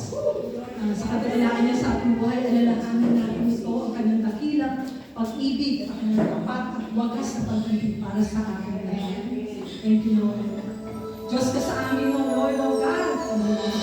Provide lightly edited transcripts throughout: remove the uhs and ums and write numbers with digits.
Sa kadahilan niya sa ating buhay, alalahanin natin ito ang kanyang dakilang pag-ibig at kanyang tapat at wagas na pag-ibig para sa ating lahat. Thank you, Lord. Diyos ka sa amin, O Lord, O God. Lord.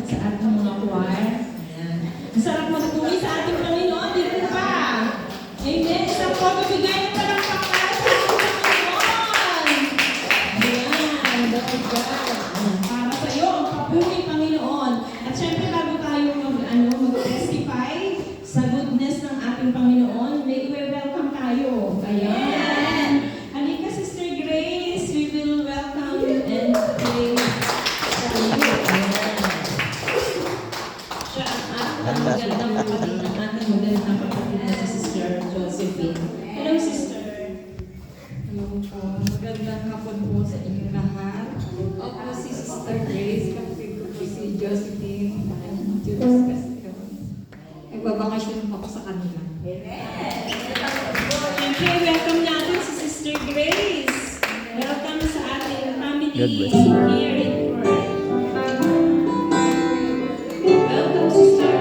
sa ating mga choir. Ayan. Ang sarap magpuli sa ating Panginoon, di ba ba? Amen. Sa pagkabigay ng palakpakan sa ating Panginoon. Ayan. Lord God. Para sa iyo, ang papuri, Panginoon. At syempre, bago tayo mag-testify sa goodness ng ating Panginoon, may welcome tayo. Ayan. Halika, Sister Grace. We will welcome and pray sa iyo. Ayan. Siya ang magandang kapatid ng ating magandang kapatid na si Sister Josephine. Hello, Sister. Hello po. Magandang hapon po sa inyong lahat. Ako si Sister Grace, kapatid ko po si Josephine. Judas Castillo. Nagbabakasyon po ako sa kanila. Siyempre, welcome natin si Sister Grace. Welcome sa ating family God bless you. here in Perth. Welcome, Sister.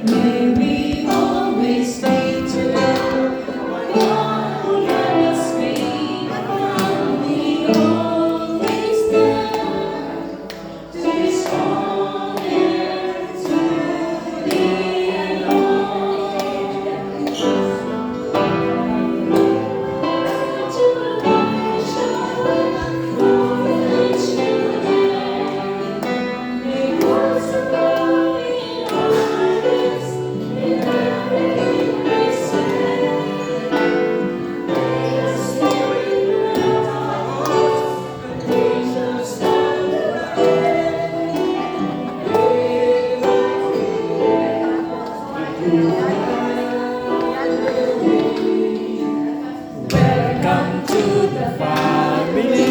May we always stay together. One must be. We always stand to be strong and to be alone. To acknowledge may words above in our lives, in everything we say. May us stand in our hearts, and we shall stand Welcome to the family.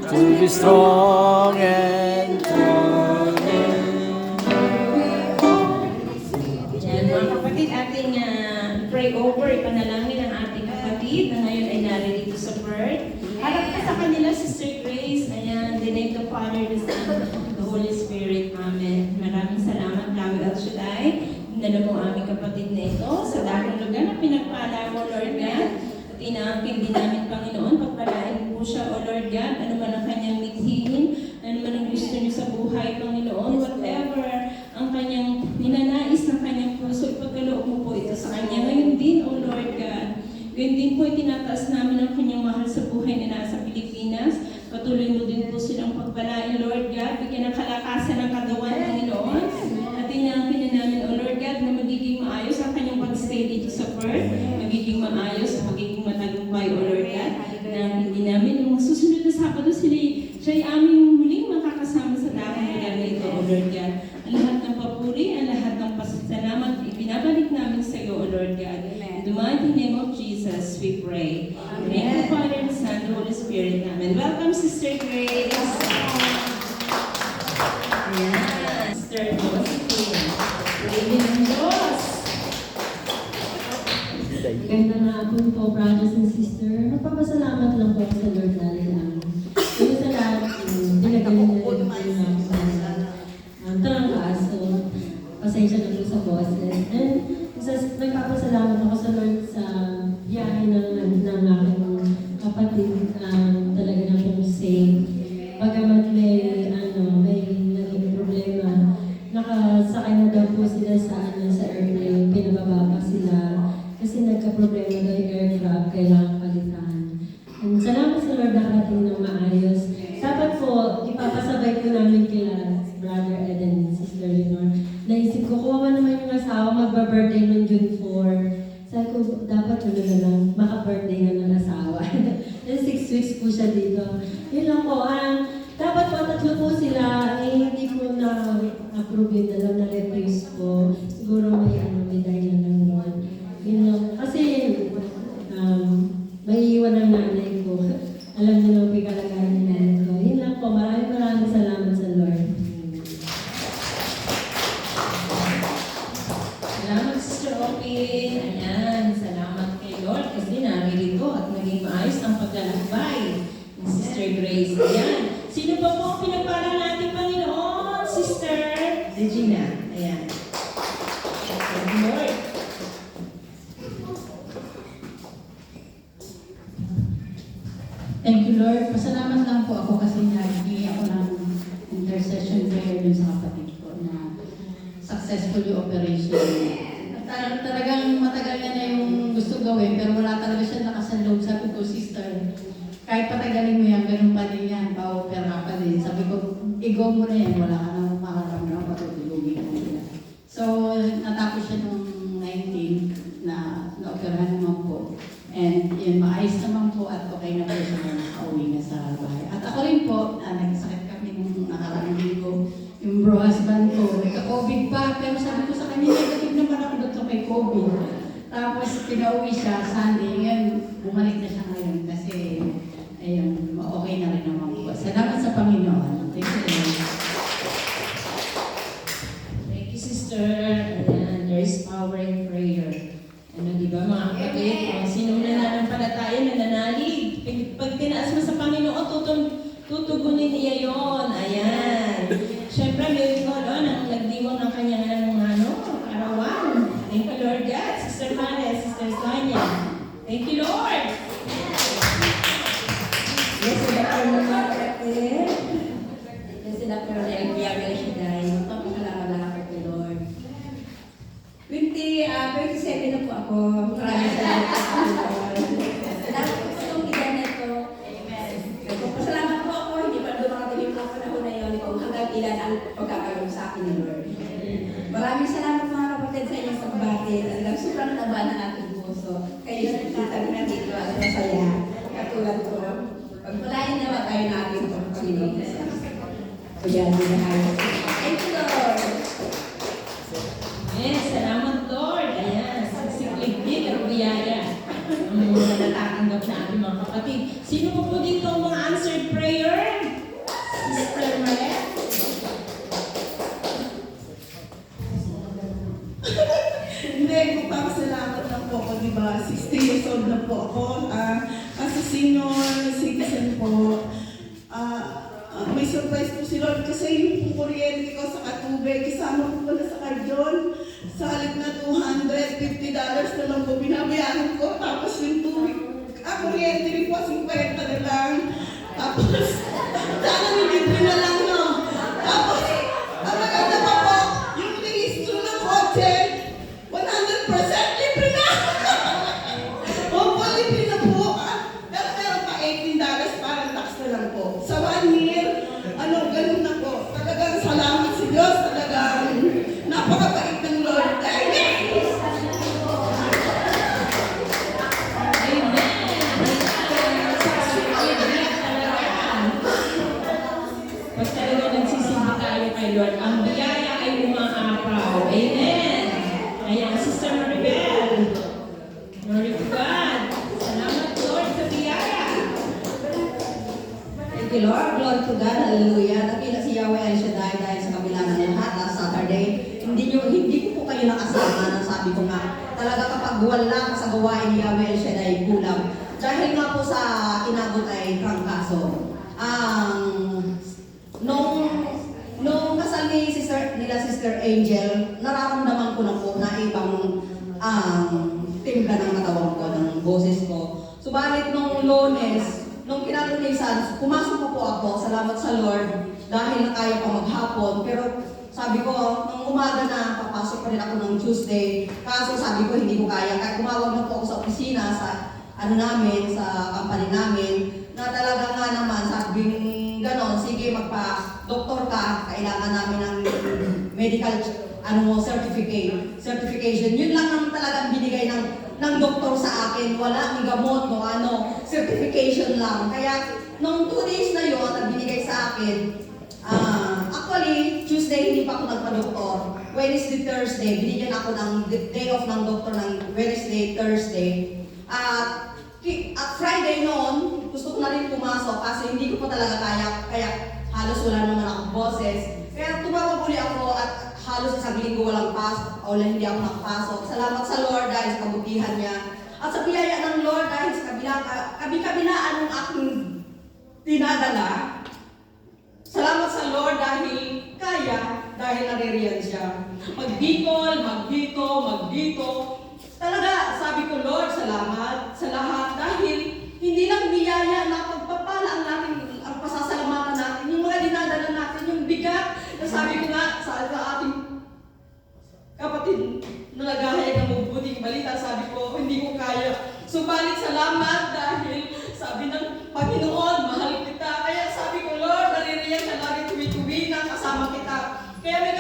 To be strong and true. Yan, mga kapatid, ating pray over, ipanalangin ang ating kapatid na ngayon ay naririto sa Perth. Harap ka sa kanila, Sister Grace. Ayan, the name of the Father, the Son, the Holy Spirit. Amen. Maraming salamat, Yahweh El Shaddai. Dinala mo ang aming kapatid na ito sa daming lugar na pinagpala mo, Lord God. At inaangkin din namin, Panginoon, pagpalain mo siya, O Lord God, ano man ang kanyang mithiin, ano man ang gusto niyo sa buhay, Panginoon, whatever ang kanyang ninanais ng kanyang puso, ipagkaloob mo po ito sa kanya. Ngayon din, O Lord God, ngayon din po itinataas namin ang kanyang mahal sa buhay na nasa Pilipinas. Patuloy mo din po silang pagpalain, Lord God, bigyan ng kalakasan ng katawan, Panginoon. At inaangkin na namin, O Lord God, na magiging maayos ang kanyang pag-stay dito sa Perth, magiging maayos, magiging matagumpay, O Lord God, na hindi namin yung susunod na Sabado siya'y aming muling makakasama sa damang lugar na ito, O Lord God. Ang lahat ng papuri, ang lahat ng pasasalamat, ibinabalik namin sa iyo, O Lord God. In the mighty name of Jesus, we pray. In the name of the Father, the Son, the Holy Spirit. Amen. Welcome, Sister Grace. Ayan. Sister Josephine. Praise ng Diyos. Ganda nga po po, brothers and sisters. Nagpapasalamat lang po sa Lord natin. Yung sa lahat, pinagaling na rin po ng trangkaas. So, pasensya na po sa boses. And nagpapasalamat ako sa Lord sa biyahe ng aking kapatid. Talaga na pong safe. Bagamat may naging problema, nakasakay na daw po sila sa airplane, pinababa pa sila. Kasi nagka-problema daw yung aircraft, kailangan palitan. And salamat sa Lord Regina. Ayan. Thank you, Lord. Thank you, Lord. Pasalamat lang po ako kasi naging ako ng intercession prayer dun sa kapatid ko na successfully operation. Talagang matagal niya na yung gusto gawin pero wala talaga siya nakasaloob. Sabi ko, sister, kahit patagalin mo yan, ganun pa din yan, pa-opera pa din. Sabi ko, i-go mo na yan, wala ka nang makaramdam, patutulugin mo nila. So, natapos siya nung 19 na na-operahan naman po. And yun, maayos naman po at okay na po siya na nakauwi na sa bahay. At ako rin po, nagsakit kami nung nakaraang linggo. Yung bro husband ko, nagka-COVID pa, pero sabi ko sa kanya, negative naman ako doon kay COVID. Tapos pinauwi siya, Sunday, ngayon, bumalik na siya ngayon kasi, ayun, okay na rin naman po. Salamat sa Panginoon. Thank you, Lord. Thank you, sister. Ayan, there is power in prayer. Ano, di ba mga kapatid? Kung sino na nananampalataya, nananalig. Pag tinaas mo sa Panginoon, tutugunin niya yon. Ayan. Siyempre, meron ko, nang nagdiwang ng kanyang arawan. Thank you, Lord God. Sister Mares, Sister Sonia. Thank you, Lord. Yes, sila po mga kapatid. Yes, sila po na nagbiyagal siya dahil magpapakalaman lang ako kay Lord. 27 na po ako. Maraming salamat po, Lord. Salamat po sa itong edad na ito. Amen. Nagpapasalamat po ako. Hindi pa dumakatingin po ako panahon na yun kung hanggang ilan ang pagkakaroon sa akin ni Lord. Maraming salamat mga kapatid sa inyong pagbati. Talagang sobrang taba ng ating puso. Kayo sa kitang na dito at masaya. Katulad ko. Pagmulayan naman tayo na ating Panginoon. Kuya, thank you, Lord. Yes, salamat, Lord. Ayan, sikliglig at biyaya. Ang mga natatanggap na ating mga kapatid. Sino po dito ang mga answered prayer? Sister Maria? Hindi, magpapasalamat lang po ako, di ba? 60 years old na po ako. As a senior citizen po, may surprise po si Lord kasi yung kuryente ko sa katubig, kasama ko pala sa kadyon. Sa halip na $250 na lang po binabayaran ko. Tapos yung tubig, kuryente rin po, 50 na lang. Tapos, sana nilibre na lang, no? Tapos, ang maganda pa po, yung registro ng kotse, 100% libre na! Opo, libre na po. Pero meron pa $18 para tax na lang po. Sa 1 year, ganun na po. Talagang salamat sa Diyos. Talagang napakabait ng Lord. Amen! Pag talaga nagsisimba tayo kay Lord, ang biyaya ay umaapaw. Amen. Ayan, Sister Maribel. Glory to God. Salamat, Lord, sa biyaya. Thank you, Lord. Glory to God. Hallelujah. Nakila si Yahweh El Shaddai dahil sa kabila ng lahat last Saturday. Hindi ko po kayo nakasama. Sabi ko nga, talaga kapag wala ka sa gawain ni Yahweh El Shaddai, kulang. Dahil nga po sa inabot ay trangkaso. Nung kasal ni Sister Angel, nararamdaman ko na po na ibang timpla ng katawan ko, ng boses ko. Subalit nung Lunes, nung kinalunisan, pumasok po ako, salamat sa Lord, dahil nakaya pa maghapon. Pero sabi ko, nung umaga na, papasok pa rin ako ng Tuesday. Kaso sabi ko, hindi ko kaya. Kaya tumawag na po ako sa opisina, sa sa company namin, na talaga nga naman, sabing ganon, sige, magpa-doktor ka, kailangan namin ng medical certification. Yun lang naman talagang binigay ng doktor sa akin. Wala, may gamot, certification lang. Kaya, nung 2 days na yun, na binigay sa akin, actually, Tuesday hindi pa ako nagpa-doktor. Wednesday, Thursday, binigyan ako ng day off ng doktor ng Wednesday, Thursday. At Friday noon, gusto ko na rin pumasok kasi hindi ko pa talaga kaya halos wala naman akong boses. Kaya tumawag uli ako at halos isang linggo walang pasok, hindi ako nakapasok. Salamat sa Lord dahil sa kabutihan niya. At sa biyaya ng Lord dahil sa kabilaan ng aking dinadala. Salamat sa Lord dahil kaya, dahil naririnig naririyan siya. Magbikol, magdito. Talaga, sabi ko, Lord, salamat sa lahat dahil hindi lang biyaya na pagpapala ang pasasalamatan natin, yung mga dinadala natin, yung bigat na sabi ko nga sa ating kapatid na naghahayag ng mabubuting balita, sabi ko, hindi ko kaya. Subalit salamat dahil sabi ng Panginoon, mahal kita. Kaya sabi ko, Lord, naririyan ka lagi tuwi-tuwi na kasama kita. Kaya may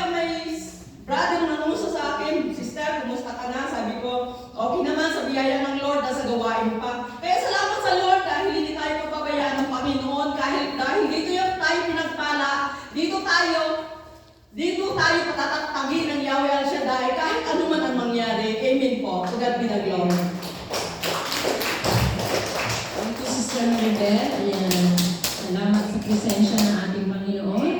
brother na nanguso sa akin, sister, kumusta ka na? Sabi ko, okay naman sa biyaya ng Lord, nasa gawain pa. Kaya salamat sa Lord dahil hindi tayo papabayaan ng Panginoon dahil dito yung tayo pinagpala, dito tayo patatatagin ng Yahweh Al Shaddai kahit ano man ang mangyari. Amen po. To God be the glory. Thank you, Sister Maribel. Ayan. Salamat sa presensya ng ating Panginoon.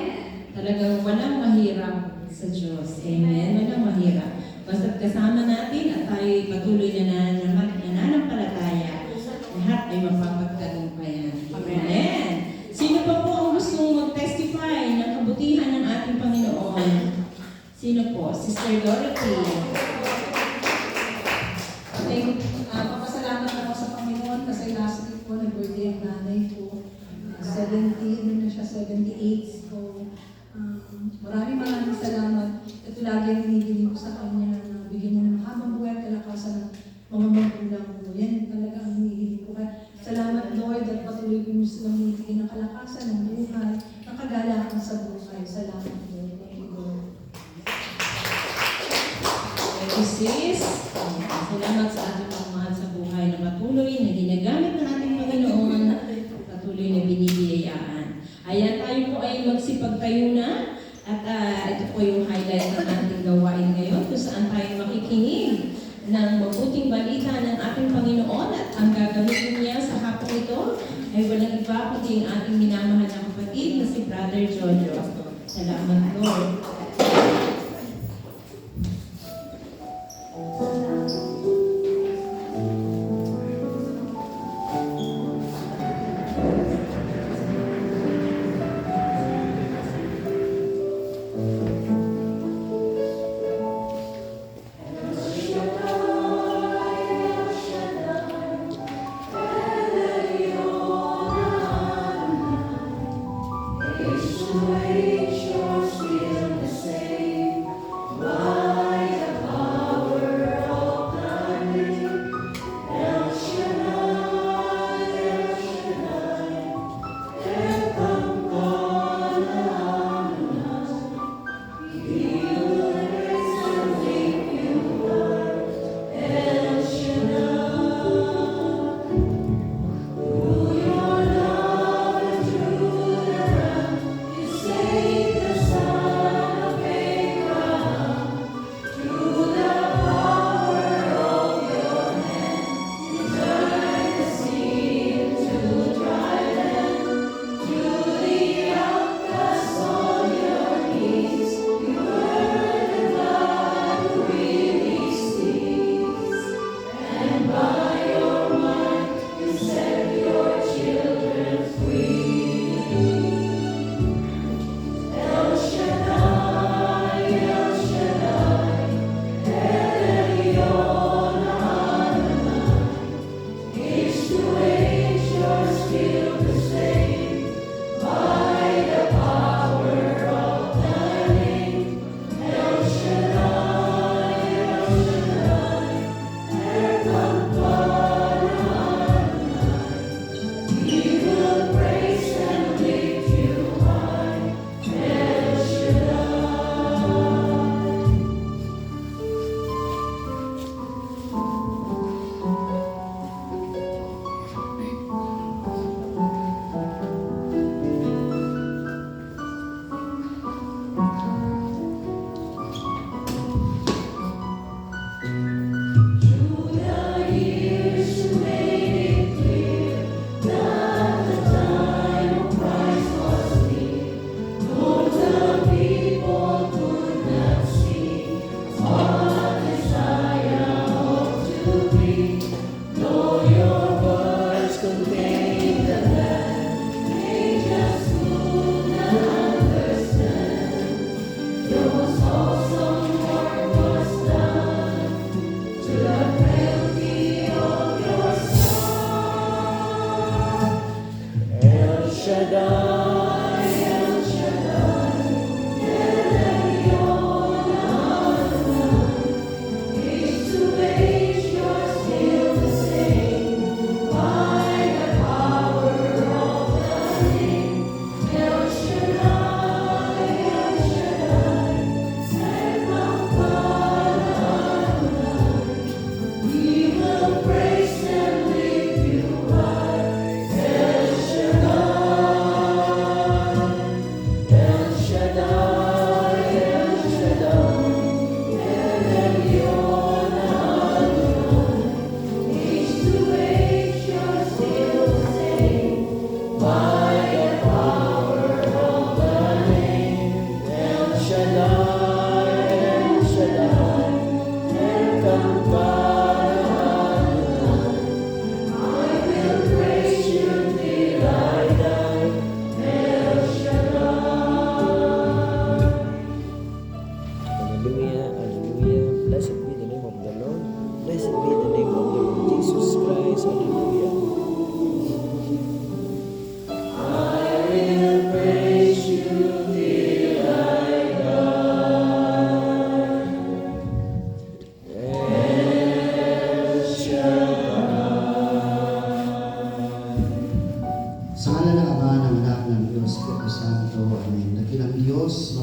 Talagang walang mahirap sa Diyos. Amen. Walang mahirap. Basta't kasama natin at tayo patuloy na nananampalataya, lahat ay mapapagtagumpayan. Amen. Sino pa po ang gustong mag-testify ng kabutihan ng ating Panginoon? Sino po? Sister Dorothy. Papasalamat ako sa Panginoon kasi last week po nag-birthday ang nanay ko. 70, ano na siya, 78. So, maraming salamat. Ito lagi ang hinihiling ko sa kanya na bigyan niya ng habang buhay at kalakasan ng mga magulang ko. Yan talaga ang hinihiling ko. Kaya salamat Lord at patuloy ko mo silang hinihigin ng kalakasan ng buhay, ng kagalakan sa buhay. Salamat Lord. Thank you Lord. Thank you, sis. Salamat sa ating pagmahal sa buhay na patuloy na ginagamit ng ating Panginoon, patuloy na binibiyayaan. Ayan, tayo po ay magsipagtayo na at ito po yung highlight ng ating gawain ngayon kung saan tayo makikinig ng mabuting balita ng ating Panginoon at ang gagamitin niya sa hapong ito ay walang iba kundi ang ating minamahal na kapatid na si Brother Jojo. Salamat Lord.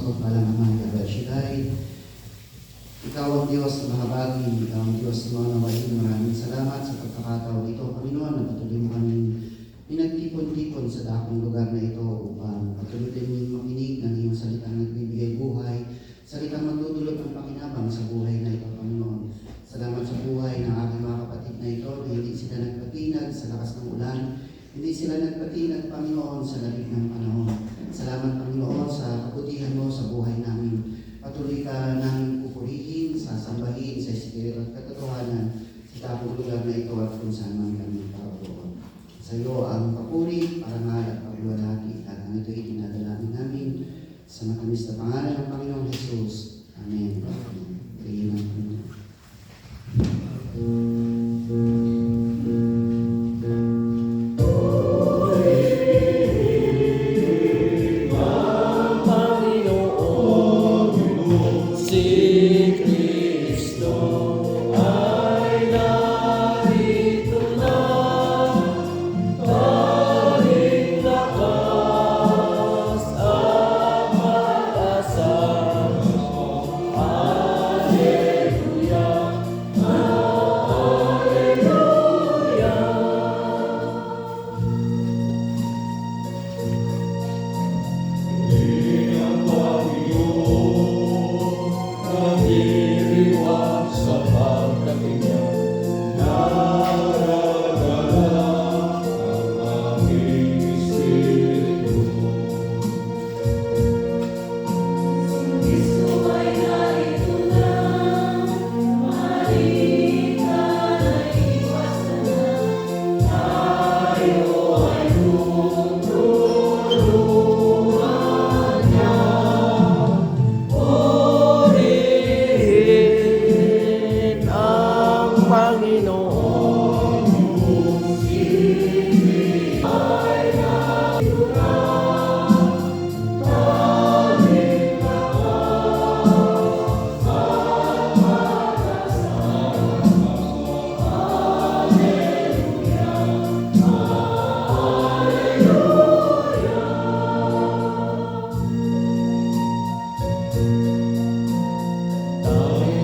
mapagpalang Ama, Yahweh Shaddai. Ikaw ang Diyos na mahabagi, Ikaw ang Diyos na manawain. Maraming salamat sa pagkakataon ito, Panginoon, na patuloy mo kaming pinagtipon-tipon sa dakong lugar na ito upang patuloy din makinig ng iyong salitang nagbibigay buhay, salitang magdudulot ng pakinabang sa buhay na ito, Panginoon. Salamat sa buhay ng aking mga kapatid na ito na hindi sila nagpatinag sa lakas ng ulan, hindi sila nagpatinag, Panginoon, sa lamig ng panahon. Salamat, Panginoon, sa kabutihan mo sa buhay namin. Patuloy ka namin pupurihin, sasambahin sa espiritu at katotohanan sa dakong lugar na ito at kung saan man kami pararoon. Sa iyo ang papuri, parangal at pagluwalhati at ang ito'y dinadalangin namin sa matamis na pangalan ng Panginoong Jesus. Amen. Purihin ang Panginoon.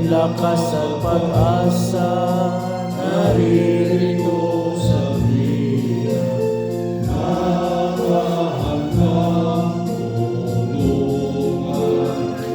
Lakas at pag-asa naririto sa liya. Nakahanap tulungan ka.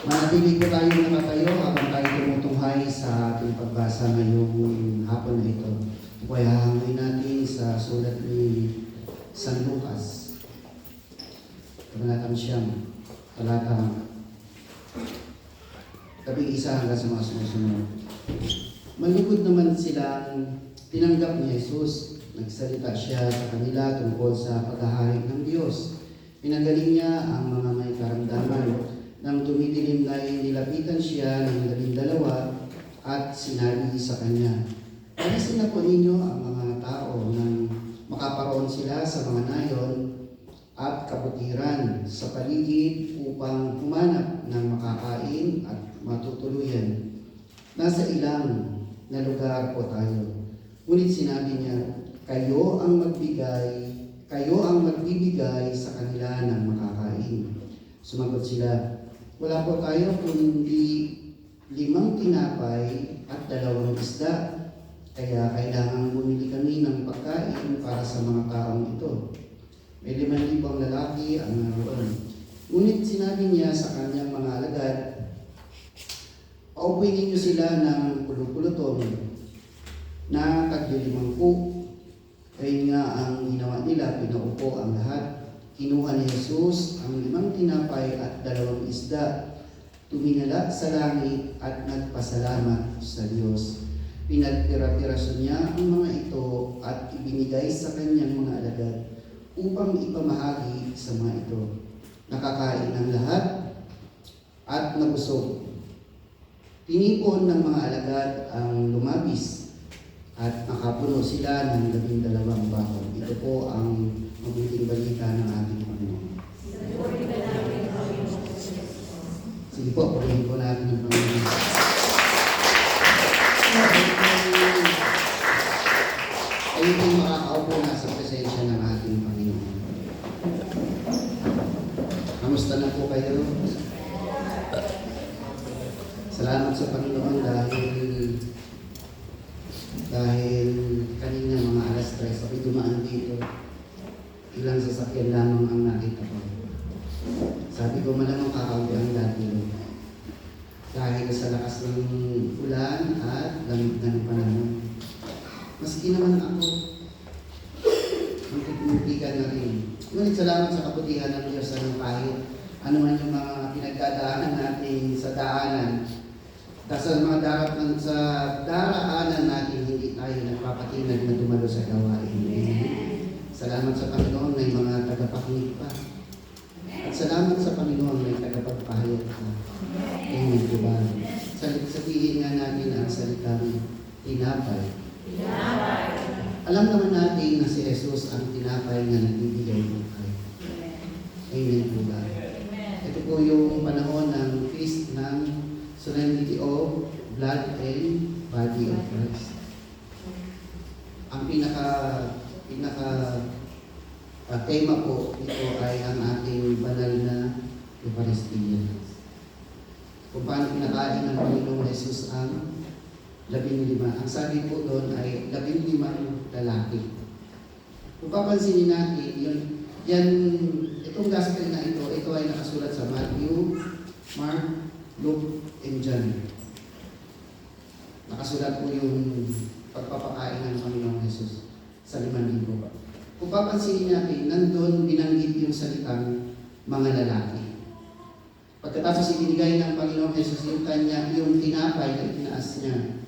Manatili po tayo nakatayo habang tayo tumutunghay sa ating pagbasa ngayong hapon na ito. Kaya hangoy natin sa sulat ni San Lucas, Kabanatang 9, talatang 11 hanggang sa mga sumusunod. Malugod naman silang tinanggap ni Jesus. Nagsalita siya sa kanila tungkol sa paghahari ng Diyos. Pinagaling niya ang mga may karamdaman. Nang tumidilim na nilapitan siya ng 12 at sinabi sa kanya, "Alisin na po ninyo ang mga tao nang makaparoon sila sa mga nayon at kabutiran sa paligid upang humanap ng makakain at matutuluyan. Nasa ilang na lugar po tayo. Ngunit sinabi niya, kayo ang magbibigay sa kanila ng makakain. Sumagot sila, wala po tayo kundi 5 tinapay at 2 isda. Kaya kailangan bumili kami ng pagkain para sa mga taong ito. May 5,000 lalaki ang naroon. Ngunit sinabi niya sa kanyang mga alagad, paupuin ninyo sila ng pulupuluton na tag-5. Kaya nga ang ginawa nila, pinaupo ang lahat. Kinuha ni Jesus ang 5 tinapay at 2 isda. Tumingala sa langit at nagpasalamat sa Diyos. Pinagpira-piraso niya ang mga ito at ibinigay sa kanyang mga alagad upang ipamahagi sa mga ito. Nakakain ang lahat at nabusog. Tinipon ng mga alagad ang lumabis at nakapuno sila ng 12 bakod. Ito po ang mabuting balita ng ating Panginoon. Sige po, purihin po natin ang Panginoon. Ayun po makakaupo na sa presensya ng ating Panginoon. Kamusta na po kayo? Salamat sa Panginoon dahil kanina mga alas 3 ako'y dumaan dito. Ilang sasakyan lamang ang nakita ko. Sabi ko malamang kakauwi ang dati. Dahil sa lakas ng ulan at lamig ng panahon. Maski naman ako, magkukumpikan na rin. Ngunit salamat sa kabutihan ng Diyos sa kahit ano man yung mga pinagdadaanan natin sa daanan. Dahil sa daraanan natin, hindi tayo nagpapatinag na dumalo sa gawain. Salamat sa Panginoon, may mga tagapakinig pa. At salamat sa Panginoon, may tagapagpahayag pa. Amen, diba? Sabihin nga natin ang salitang tinapay. Alam naman natin na si Jesus ang tinapay na nagbibigay ng buhay. Amen, diba? Ito po yung panahon ng feast ng Solemnity of Blood and Body of Christ. Ang tema po ito ay ang ating banal na Eucharistia. Kung paano pinakain ng Panginoong Jesus ang 15. Ang sabi po doon ay 15 lalaki. Kung papansinin natin, itong gospel na ito ay nakasulat sa Matthew, Mark, Luke, and John. Nakasulat po yung pagpapakain ng Panginoong Jesus sa 5,000. Kung papansinin natin, nandun binanggit yung salitang mga lalaki. Pagkatapos ibinigay ng Panginoong Jesus yung tinapay na itinaas niya,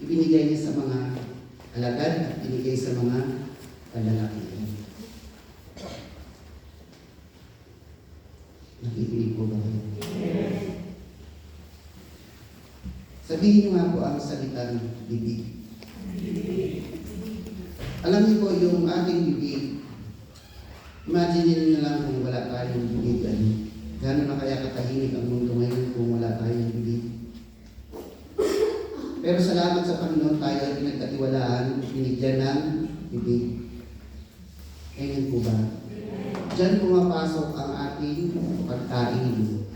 ibinigay niya sa mga alagad at binigay sa mga lalaki. Nakikinig po ba kayo? Sabihin niyo nga po ang salitang bibig. Alam niyo po yung ating bibig, imagine niyo na lang kung wala tayong bibig. Gano'n na kaya katahimik ang mundo ngayon kung wala tayong bibig. Pero salamat sa Panginoon tayo ay pinagkatiwalaan, binigyan ng bibig. Amen po ba? Diyan pumapasok ang ating pagkain.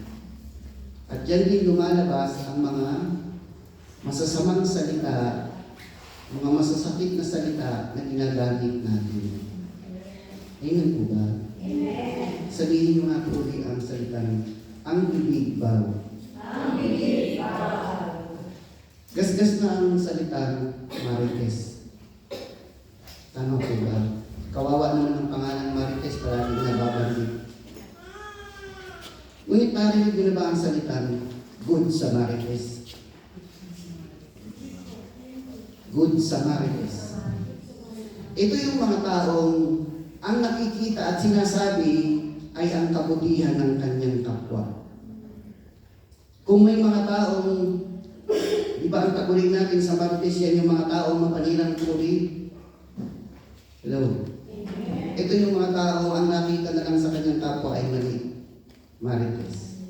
At diyan din lumalabas ang mga masasamang salita, mga masasakit na salita na ginagamit natin. Amen po ba? Amen. Sabihin mo nga po ang salitang, ang bibig baw. Ang bibig baw. Gasgas na ang salitang Marites. Tama po ba? Kawawa naman ang pangalan Marites, palaging nababanggit. Ngunit narinig nyo na ba ang salitang Good Samarites? Good Samarites. Ito yung mga taong ang nakikita at sinasabi ay ang kabutihan ng kanyang kapwa. Kung may mga taong, di ba ang taguling natin sa baptis, yan yung mga taong mapanirang puri. Hello? Ito yung mga tao, ang nakita na lang sa kanyang kapwa ay mali. Marites.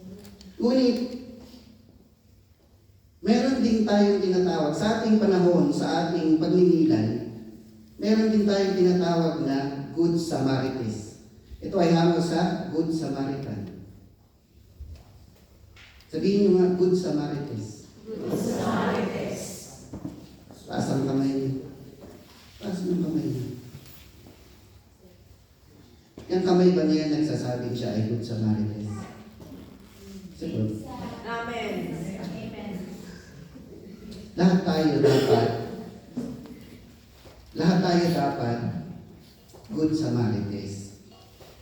Ngunit, meron din tayong tinatawag sa ating panahon, sa ating pagninilay, meron din tayong tinatawag na Good Samarites. Ito ay hango sa Good Samaritan. Sabihin nyo nga, Good Samarites. Good Samaritans. Taas ang kamay niyo. Taas ng kamay niyo. Yung kamay ba niya nagsasabing siya ay Good Samarites? Siguro. Amen. Lahat tayo dapat Good Samaritans.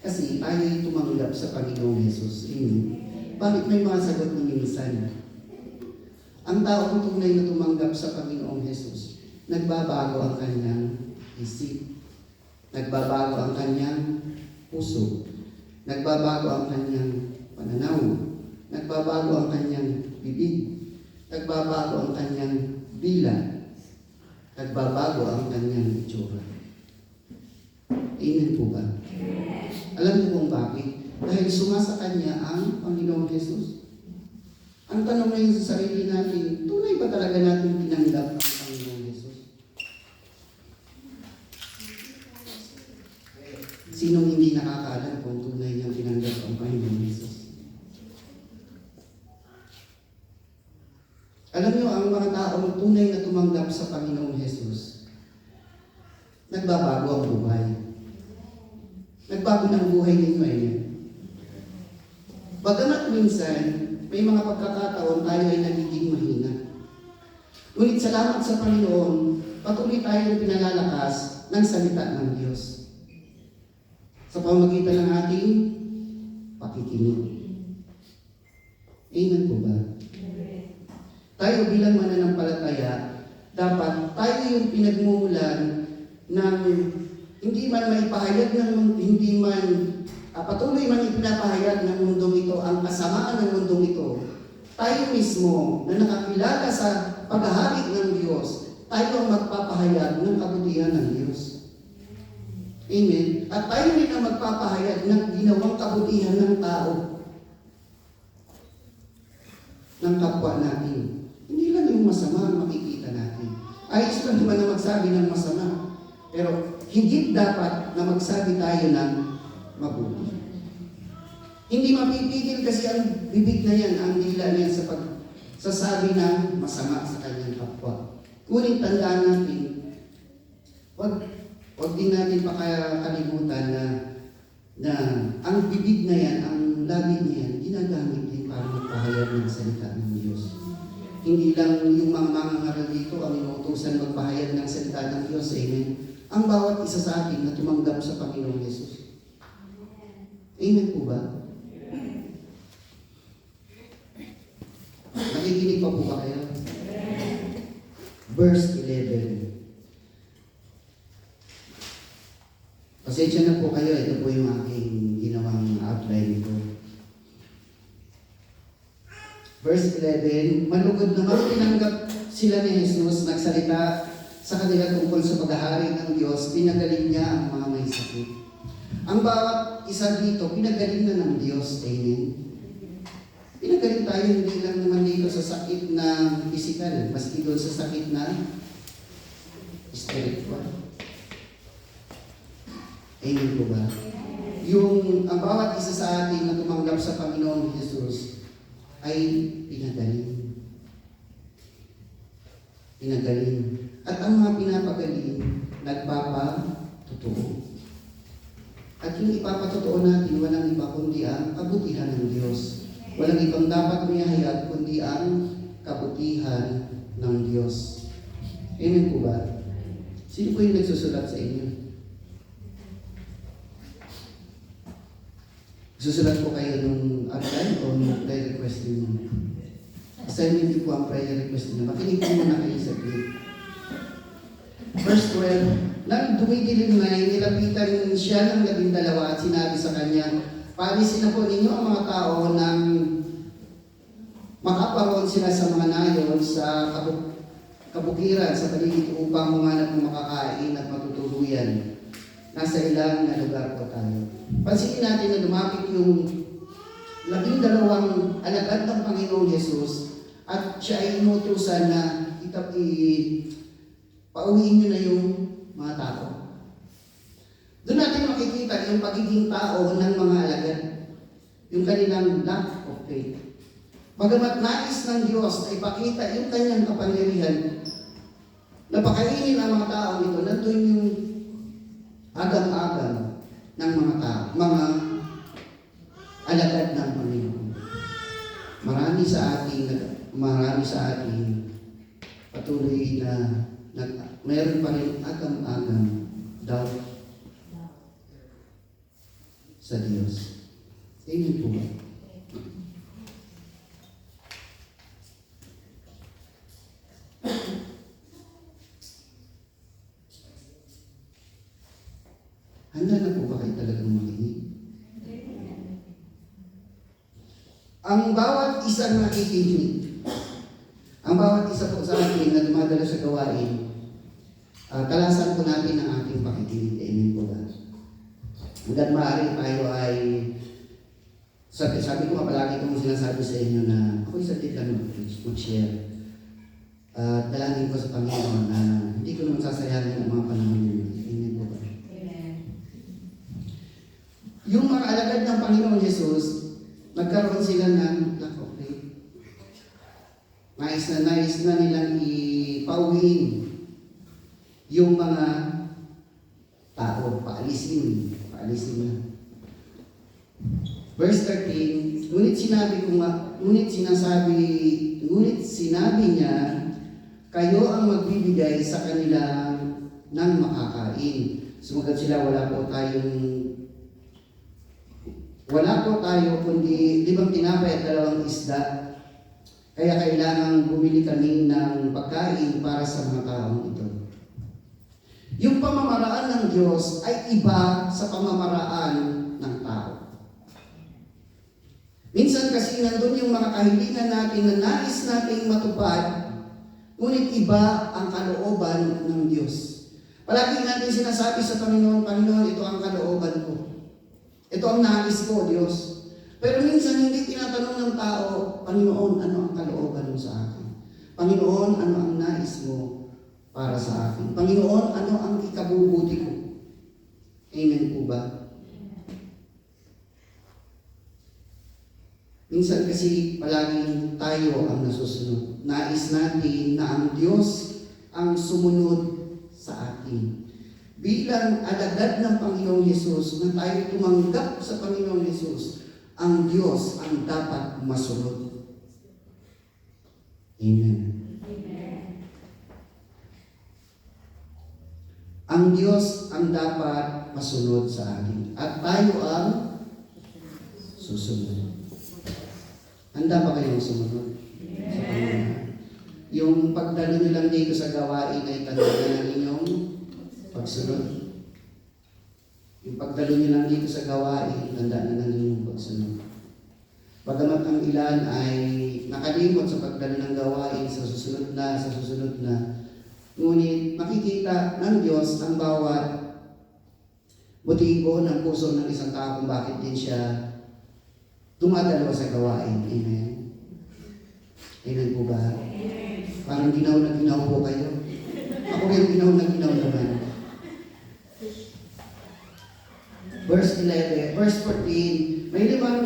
Kasi tayo ay tumanggap sa Panginoong Jesus. Bakit may mga sagot ng minsan? Ang taong tunay na tumanggap sa Panginoong Jesus, nagbabago ang kanyang isip, nagbabago ang kanyang puso, nagbabago ang kanyang pananaw, nagbabago ang kanyang bibig, nagbabago ang kanyang dila, nagbabago ang kanyang itsura. Amen po ba? Alam niyo kung bakit? Dahil sumasa kanya ang Panginoong Jesus. Ang tanong ngayon sa sarili natin, tunay ba talaga natin tinanggap ang Panginoong Jesus? Sinong hindi nakakaalam kung tunay niyang tinanggap ang Panginoong Jesus? Alam niyo, ang mga taong tunay na tumanggap sa Panginoong Jesus, nagbabago ang buhay. Nagbago ng buhay ninyo ay bagamat minsan, may mga pagkakataon tayo ay nagiging mahina. Ngunit salamat sa Panginoon, patuloy tayong pinalalakas ng salita ng Diyos. Sa pamamagitan ng ating pakikinig. Amen po ba? Tayo bilang mananampalataya, dapat tayo yung pinagmumulan ng hindi man maipahayag ng hindi man patuloy man ipinapahayag ng mundong ito ang kasamaan ng mundong ito. Tayo mismo na nakakilala sa paghahari ng Diyos, tayo ang magpapahayag ng kabutihan ng Diyos. Amen. At tayo rin ang magpapahayag ng ginawang kabutihan ng tao, ng kapwa natin. Hindi lang yung masama ang makikita natin. Ayos lang naman na magsabi ng masama. Pero higit dapat na magsabi tayo ng mabuti. Hindi mapipigil kasi ang bibig na yan, ang dila na yan sa pagsasabi ng masama sa kanyang kapwa. Ngunit tandaan natin, wag din natin pakalimutan na ang bibig na yan, ang labi niya yan, ginagamit din para magpahayag ng salita ng Diyos. Hindi lang yung mga mangangaral dito ang inuutusan magpahayag ng salita ng Diyos. Amen. Ang bawat isa sa atin na tumanggap sa Panginoong Jesus. Amen po ba? Nakikinig pa po ba kayo? Verse 11. Pasensya na po kayo. Ito po yung aking ginawang outline ko. Verse 11, malugod naman tinanggap sila ni Jesus, nagsalita sa kanila tungkol sa paghahari ng Diyos, pinagaling niya ang mga may sakit. Ang bawat isa dito, pinagaling na ng Diyos. Amen. Pinagaling tayo hindi lang naman dito sa sakit na physical, maski doon sa sakit na spiritual. Amen po ba? Ang bawat isa sa atin na tumanggap sa Panginoong Jesus ay pinagaling. Pinagaling. At ang mga pinapagaling, nagpapatotoo. At yung ipapatotoo natin, walang iba kundi ang kabutihan ng Diyos. Walang ibang dapat mayahayag kundi ang kabutihan ng Diyos. Amen po ba? Sino po yung nagsusulat sa inyo? Susulat po kayo nung outline o nung prayer request niyo? Assignment niyo po ang prayer request niyo. Makinig po muna kayo sa clip. Verse 12, nang dumidilim na, nilapitan siya ng 12 at sinabi sa kanya, paalisin na po ninyo ang mga tao nang makaparoon sila sa mga nayon sa kabukiran, sa paligid upang humanap ng makakain at matutuluyan. nasa ilang na lugar po tayo. Pansinin natin na lumapit yung 12 alagad ng Panginoong Yesus at siya ay inutusan na pauwiin nyo na yung mga tao. Doon natin makikita yung pagiging tao ng mga alagad, yung kanilang lack of faith. Bagamat nais ng Diyos na ipakita yung kanyang kapangyarihan, napakainin ang mga tao ito, nandun yung agam-agam ng mga tao, mga alagad ng Panginoon. Marami sa atin patuloy na mayroon pa rin agam-agam doubt sa Diyos. Amen po ba? Handa na po ba kayo talagang makinig? Ang bawat isang nakikinig, ang bawat isa po sa atin na dumadala sa gawain, kalasan po natin ang ating pakikinig. Amen po ba? Hanggang maaari tayo ay, sabi ko nga palagi kong sinasabi sa inyo na ako'y saglit lang mag-share. Dalangin ko sa Panginoon na hindi ko naman sasayangin ang mga panahon ninyo. Amen po ba? Yung mga alagad ng Panginoon Jesus, nagkaroon sila ng lack of faith. Nais na nilang ipauwiin yung mga tao, paalisin na. Verse 13, ngunit sinabi niya, kayo ang magbibigay sa kanila ng makakain. Sumagot sila, wala po tayo kundi 5 tinapay at 2 isda. Kaya kailangang bumili kami ng pagkain para sa mga taong ito. Yung pamamaraan ng Diyos ay iba sa pamamaraan ng tao. Minsan kasi nandun yung mga kahilingan natin na nais nating matupad, ngunit iba ang kalooban ng Diyos. Palagi natin sinasabi sa Panginoon, Panginoon, ito ang kalooban ko. Ito ang nais ko, Diyos. Pero minsan hindi tinatanong ng tao, Panginoon, ano ang kalooban mo sa akin? Panginoon, ano ang nais mo para sa akin? Panginoon, ano ang ikabubuti ko? Amen po ba? Minsan kasi palaging tayo ang nasusunod. Nais natin na ang Diyos ang sumunod sa atin. Bilang alagad ng Panginoong Yesus, na tayo tumanggap sa Panginoong Yesus, ang Diyos ang dapat masunod. Amen. Ang Diyos ang dapat masunod sa atin. At tayo ang susunod. Handa ba kayong sumunod? Sa Panginoon? Yung pagdalo nyo lang dito sa gawain ay tanda na ng inyong pagsunod. Yung pagdalo nyo lang dito sa gawain, tanda na ng inyong pagsunod. Bagamat ang ilan ay nakalimot sa pagdalo ng gawain sa susunod na, ngunit makikita ng Diyos ang bawat motibo ng puso ng isang tao kung bakit din siya dumadalo sa gawain. Amen? Amen po ba? Parang ginaw na ginaw po kayo. Ako rin ginaw na ginaw naman. Verse 14, may 5,000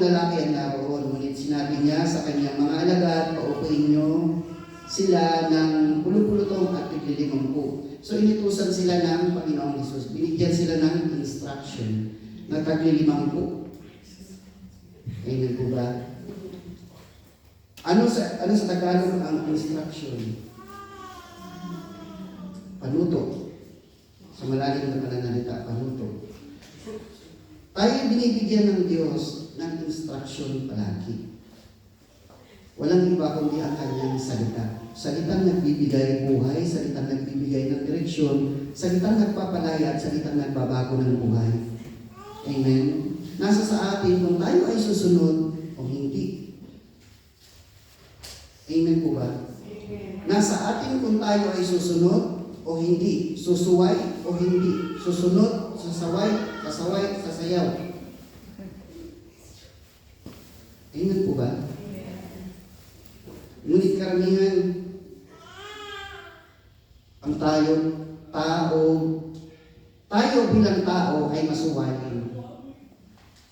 lalaki ang naroon. Ngunit sinabi niya sa kanyang mga alagad, paupuin niyo sila ng 10 at 50. So inutusan sila ng Panginoong Hesus. Binigyan sila ng instruction na 50. Amen po ba? Ano sa Tagalog ang instruction? Panuto. Sa malalim na pananalita, panuto. Tayo binibigyan ng Diyos ng instruction palagi. Walang iba kundi ang kanyang salita. Salitang nagbibigay buhay, salitang nagbibigay ng direksyon, salitang nagpapalaya at salitang nagbabago ng buhay. Amen? Nasa sa atin kung tayo ay susunod o hindi. Amen po ba? Nasa atin kung tayo ay susunod o hindi, susuway o hindi, susunod, sasaway, sasayaw. Amen po ba? Ngunit karamihan, ang tayo bilang tao ay masuwayin.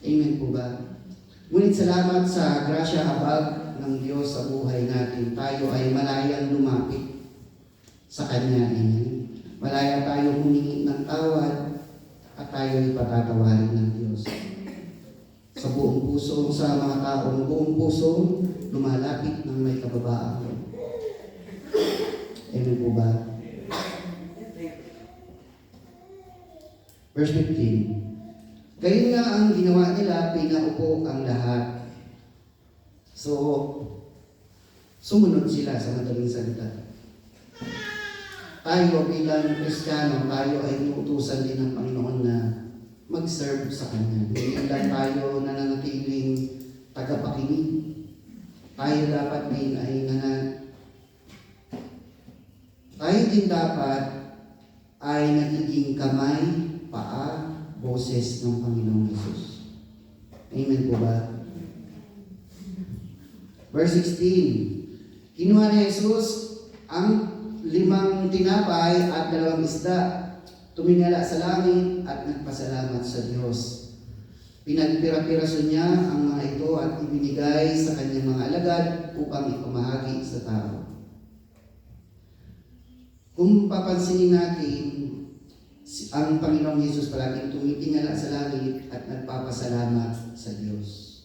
Amen po ba? Ngunit salamat sa grasya habag ng Diyos sa buhay natin, tayo ay malayang lumapit sa Kanya. Amen. Malaya tayo humingi ng tawad at tayo ay patatawarin ng Diyos. Sa buong puso, sa mga taong buong puso, lumalapit ng may kababaan. Amen po ba? Verse 15. Kayo nga ang ginawa nila, pinaupo ang lahat. So, sumunod sila sa madaling salita. Tayo bilang Kristiyano, tayo ay inuutusan din ng Panginoon na mag-serve sa Kanya. Hindi lang tayo nananatiling tagapakinig. Tayo dapat din tayo din dapat ay nagiging kamay, paa, boses ng Panginoong Yesus. Amen po ba? Verse 16. Kinuha ni Jesus ang 5 tinapay at 2 isda, tumingala sa langit at nagpasalamat sa Diyos. Pinagpira-piraso niya ang mga ito at ibinigay sa kanyang mga alagad upang ipamahagi sa tao. Kung papansinin natin, ang Panginoong Yesus palaging tumitingala sa langit at nagpapasalamat sa Diyos.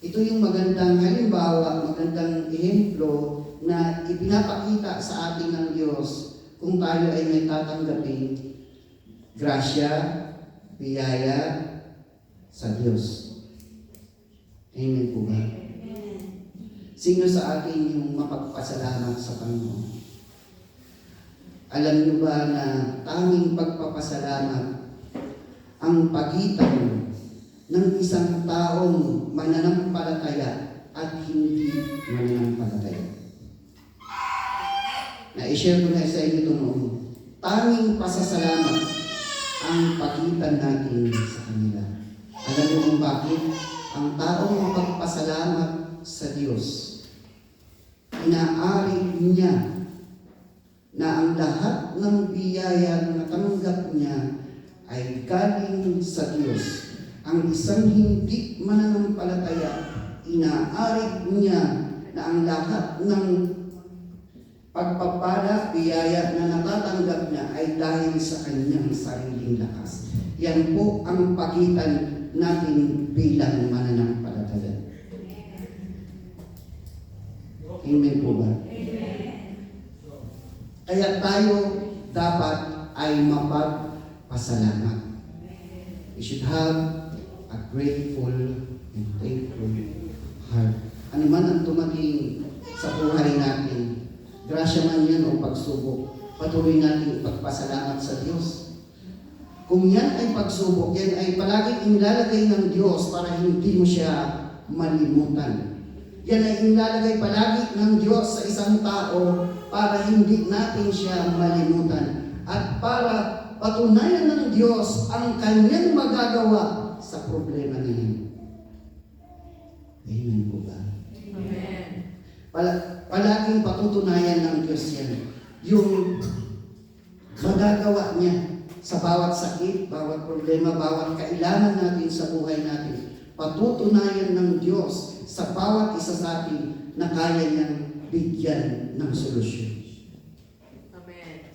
Ito yung magandang halimbawa, magandang ehemplo na ipinapakita sa atin ng Diyos kung tayo ay may tatanggapin grasya, biyaya sa Diyos. Amen po ba? Sino sa atin yung mapagpasalamat sa Panginoon? Alam niyo ba na tanging pagpapasalamat ang pagitan ng isang taong mananampalataya at hindi mananampalataya? Na-share ko na sa inyo ito noon. Tanging pasasalamat ang pagitan natin sa kanila. Alam niyo kung bakit? Ang taong mapagpasalamat sa Diyos, inaari niya na ang lahat ng biyaya na natanggap niya ay galing sa Diyos. Ang isang hindi mananampalataya, inaari niya na ang lahat ng pagpapala, biyaya na natatanggap niya ay dahil sa kanyang sariling lakas. Yan po ang pagitan natin bilang mananampalataya. Amen po ba? Kaya tayo dapat ay mapagpasalamat. We should have a grateful and thankful heart. Ano man ang tumating sa buhay natin, grasya man yan o pagsubok, patuloy natin ipagpasalamat sa Diyos. Kung yan ay pagsubok, yan ay palaging inilalagay ng Diyos para hindi mo siya malimutan. Yan ay inilalagay palagi ng Diyos sa isang tao para hindi natin siya malimutan. At para patunayan ng Diyos ang kanyang magagawa sa problema niya. Amen po ba? Amen. Palaging patutunayan ng Diyos yan. Yung magagawa niya sa bawat sakit, bawat problema, bawat kailangan natin sa buhay natin. Patutunayan ng Diyos sa bawat isa sa atin na kaya niyang bigyan ng solusyon. Amen.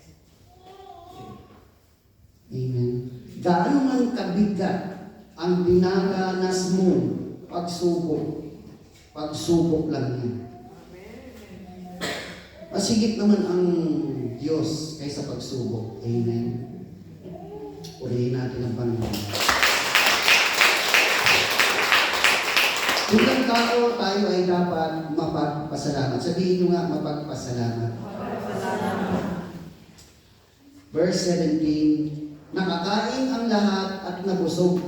Amen. Gaano man kabigat ang dinaranas mo pagsubok lang yan. Masigit naman ang Diyos kaysa pagsubok. Amen. Purihin natin ang Panginoon. Bilang tao, tayo ay dapat mapagpasalamat. Sabihin nyo nga, mapagpasalamat. Verse 17, nakakain ang lahat at nabusog.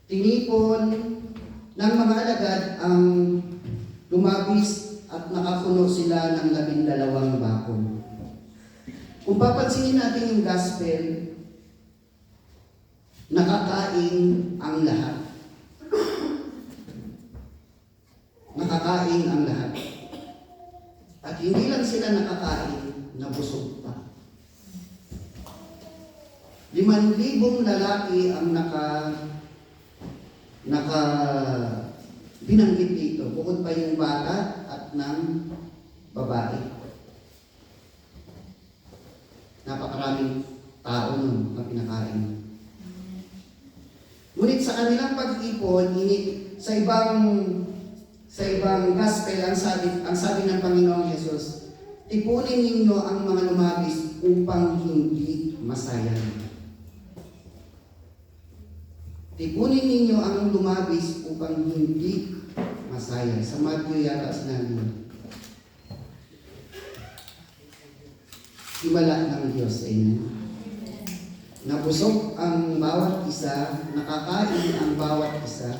Tinipon ng mga alagad ang lumabis at nakapuno sila ng 12 bakod. Kung papansinin natin yung gospel, nakakain ang lahat. Nakakain ang lahat. At hindi lang sila nakakain, nabusog pa. 5,000 lalaki ang binanggit dito. Bukod pa yung bata at ng babae. Napakaraming tao nun na pinakain. Ngunit sa kanilang pag-ipon, sa ibang gospel, ang sabi ng Panginoong Yesus, tipunin ninyo ang mga lumabis upang hindi masayang. Tipunin ninyo ang lumabis upang hindi masayang. Sa Matthew yata sinabi yun. Himala ng Diyos. Amen. Nabusog ang bawat isa, nakakain ang bawat isa,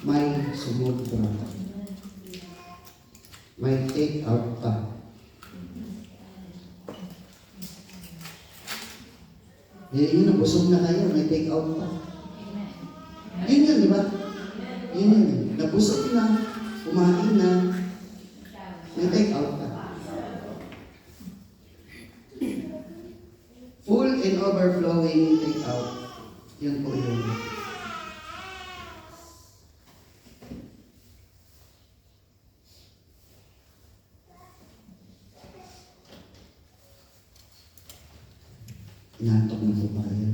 may sumubra. May take out pa. Yun, nabusog na kayo, may take out pa. Yun yun, di ba? Yun yun. Nabusog na, kumain na, may take out pa. Full and overflowing take out. Yun po yun. Inantok na po ba kayo?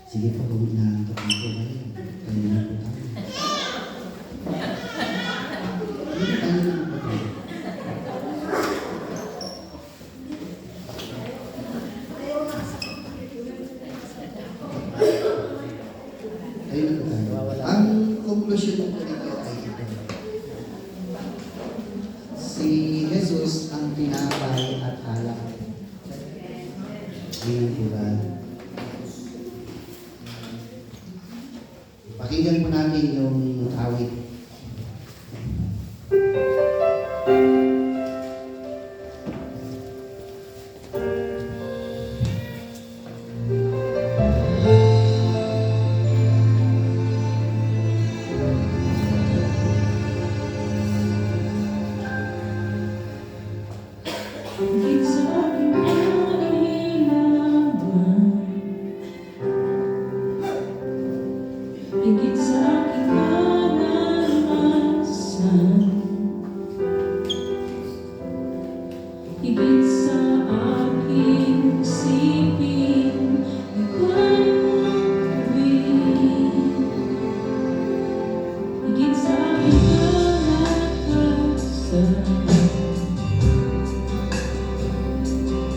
Sige po, kung inantok na po kayo. Kayo na po tayo. Kayo na po tayo. Kayo na po tayo. Ang conclusion ko dito ay ito. Si Jesus ang tinapay at alak. Ngayon po ba? Pakinggan po natin yung awit. Higit sa aking karanasan, higit sa aking isipin, ika'y gawin. Higit sa aking kalakasan,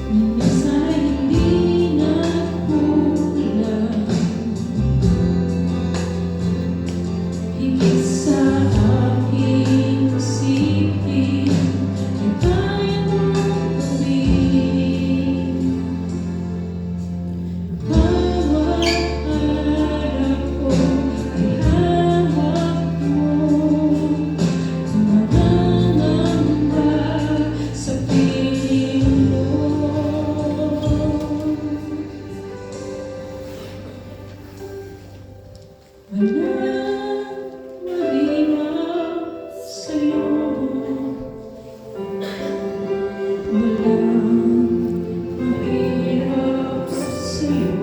minsan hindi nagkulang. Higit sa aking isipin, ay kaya mong gawin. Bawat harap ko ay hawak mo, tumatangamba sa piling mo. Mahirap sa'yo, mahirap sa'yo.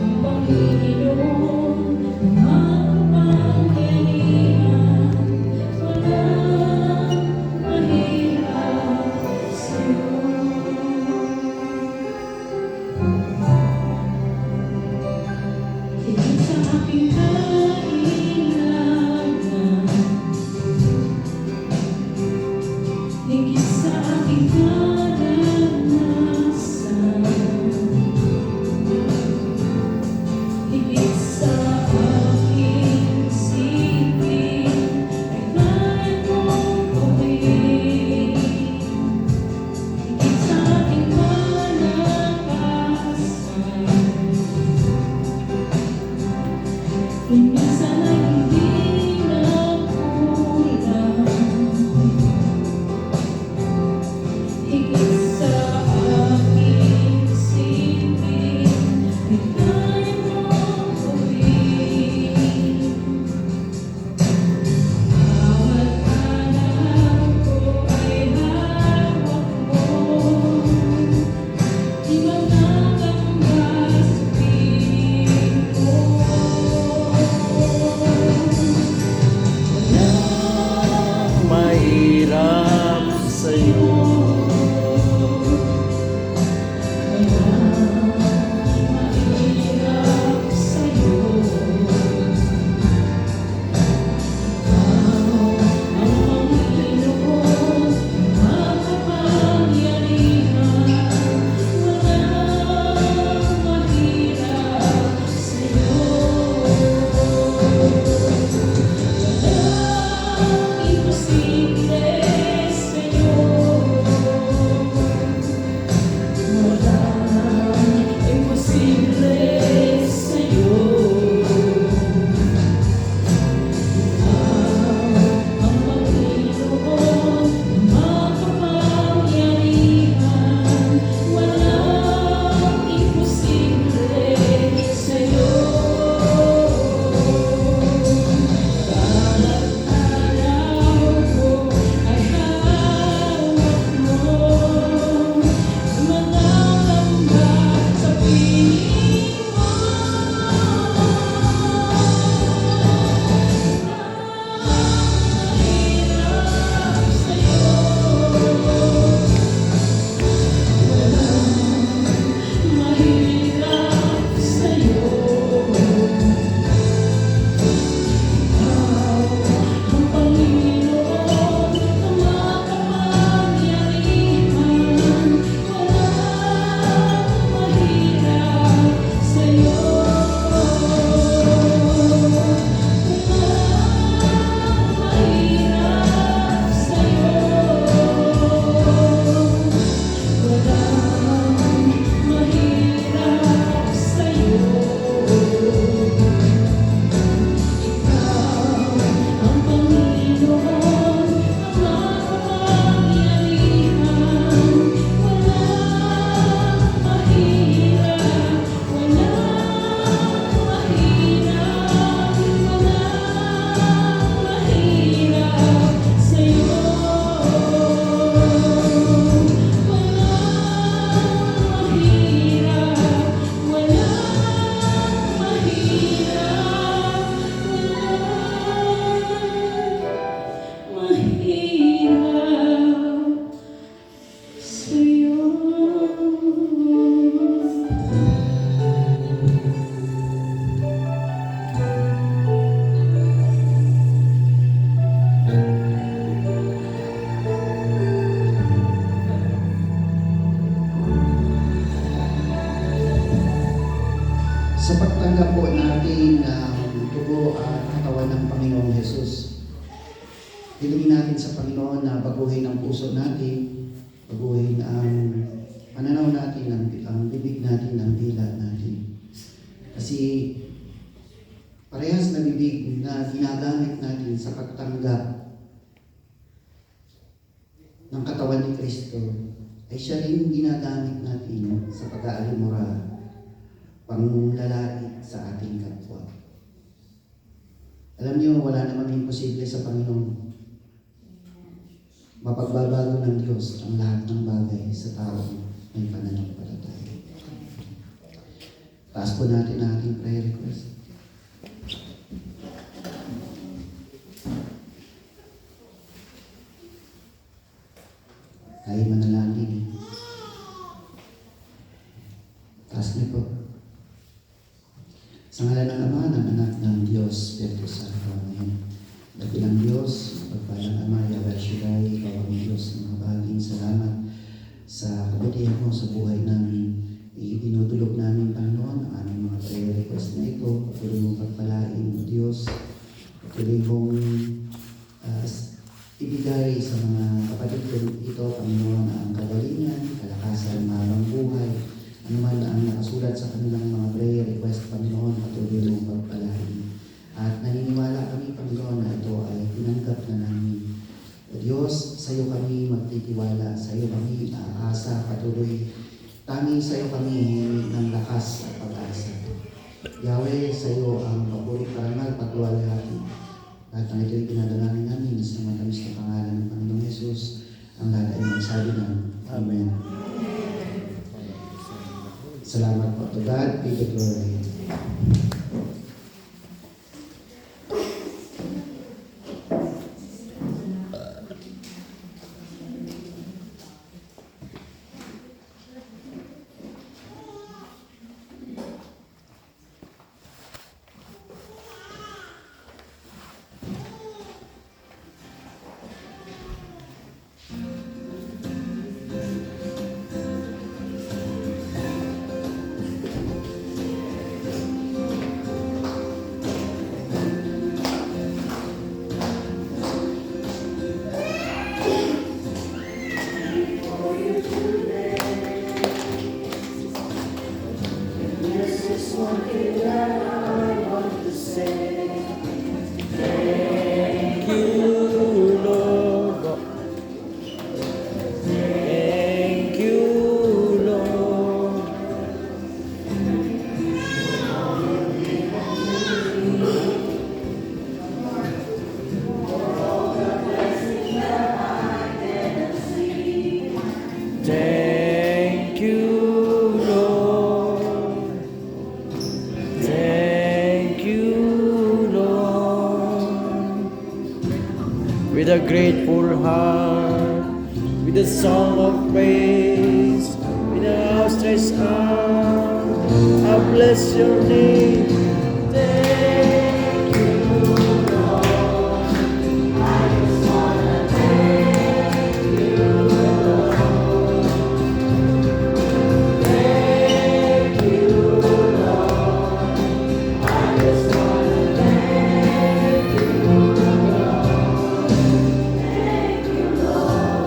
Ang Panginoon, ang makapangyarihan, mahirap sa'yo. Higit sa aking kailangan, higit sa aking karanasan, higit sa aking isipin, ay kaya kong gawin. Higit sa aking kalakasan, Kung minsan ay hindi na kulang, higit sa aking isipin, ay kaya mong gawin. Bawat araw ko ay hawak mo, di ba nakakamba sa piling ko? Walang mahirap sa'yo. Mahirap sa'yo. Ang Panginoon, makapangyarihan, walang mahirap sa'yo. Walang imposible sa'yo. Walang imposible sa'yo. Ang Panginoon, makapangyarihan, walang imposible sa'yo. Bawat araw ko ay hawak mo, manangamba sa piling mo. Mahirap sa'yo. Mahirap sa'yo. Ang Panginoon, ang makapangyarihan, walang mahirap sa'yo. Walang mahirap sa'yo. Walang mahirap sa'yo. Ang Panginoon, ang makapangyarihan, walang mahirap, walang mahirap, walang mahirap sa'yo. Walang mahirap, walang mahirap, mahirap sa'yo. Sa pagtanggap po natin ng dugo at katawan ng Panginoong Jesus, hilingin natin sa Panginoon na baguhin ang puso natin, baguhin ang pananaw natin, ang bibig natin, ang dila natin. Kasi parehas na bibig na ginagamit natin sa pagtanggap ng katawan ni Kristo ay siya rin ginagamit natin sa pag-aalimura, panglalait sa ating kapwa. Alam niyo, wala namang imposible sa Panginoon. Mapagbabago ng Diyos ang lahat ng bagay sa taong may pananampalataya. Taas po natin ang ating prayer request. Tayo manalangin. Taas niyo po. Sa ngalan ng Ama, ng Anak, ng Diyos, Espiritu Santo. Amen. Dakilang Diyos, pagpalang Ama, Yahweh Shaddai, Ikaw ang Diyos ng mahabaging salamat sa kabutihan mo sa buhay namin. Idinudulog namin, Panginoon, ang aming mga prayer request na ito. Patuloy mong pagpalain, O Diyos. Patuloy mong ibigay sa mga kapatid ko ito, Panginoon, ang kagalingan, kalakasan, mahabang buhay, anuman ang nakasulat sa kanilang mga prayer request, Panginoon, patuloy mong pagpalain. sa iyo kami aasa patuloy. Tanging sa iyo kami hihingi ng lakas at pag-asa. Yahweh, sa iyo ang papuri, parangal, pagluwalhati. Lahat ng ito'y pinadalangin namin sa matamis na pangalan ng Panginoong Yesus. Ang lahat ay magsabi ng Amen. Salamat po to God, be the glory. Thank you, Lord. Thank you, Lord. Thank you, Lord. Thank you, Lord. With a grateful heart, with a song of praise, with an outstretched arm, I bless your name. Thank you, Lord. I just wanna thank you, Lord. Thank you, Lord. I just wanna thank you, Lord. Thank you, Lord.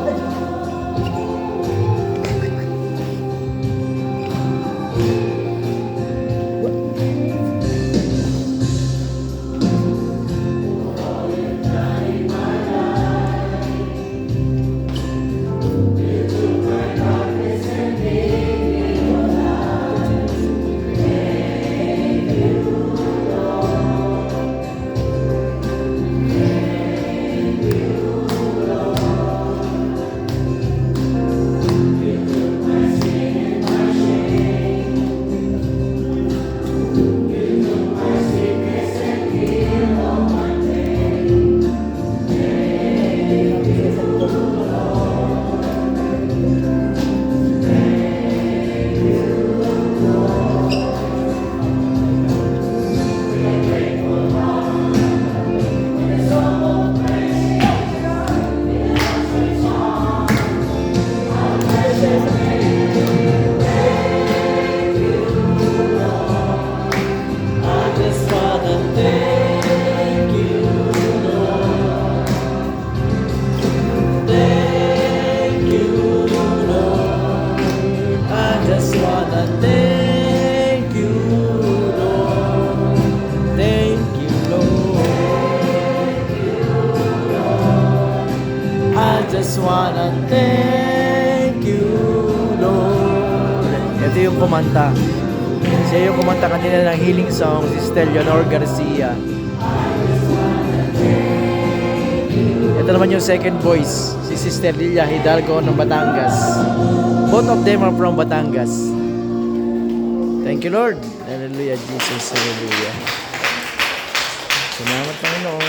just wanna thank you, Lord. Ito yung kumanta. Siya yung kumanta kanina ng healing song, si Leonor Garcia. Ito naman yung second voice, si Sister Lilia Hidalgo ng Batangas. Both of them are from Batangas. Thank you, Lord. Hallelujah, Jesus. Hallelujah. Salamat, Panginoon.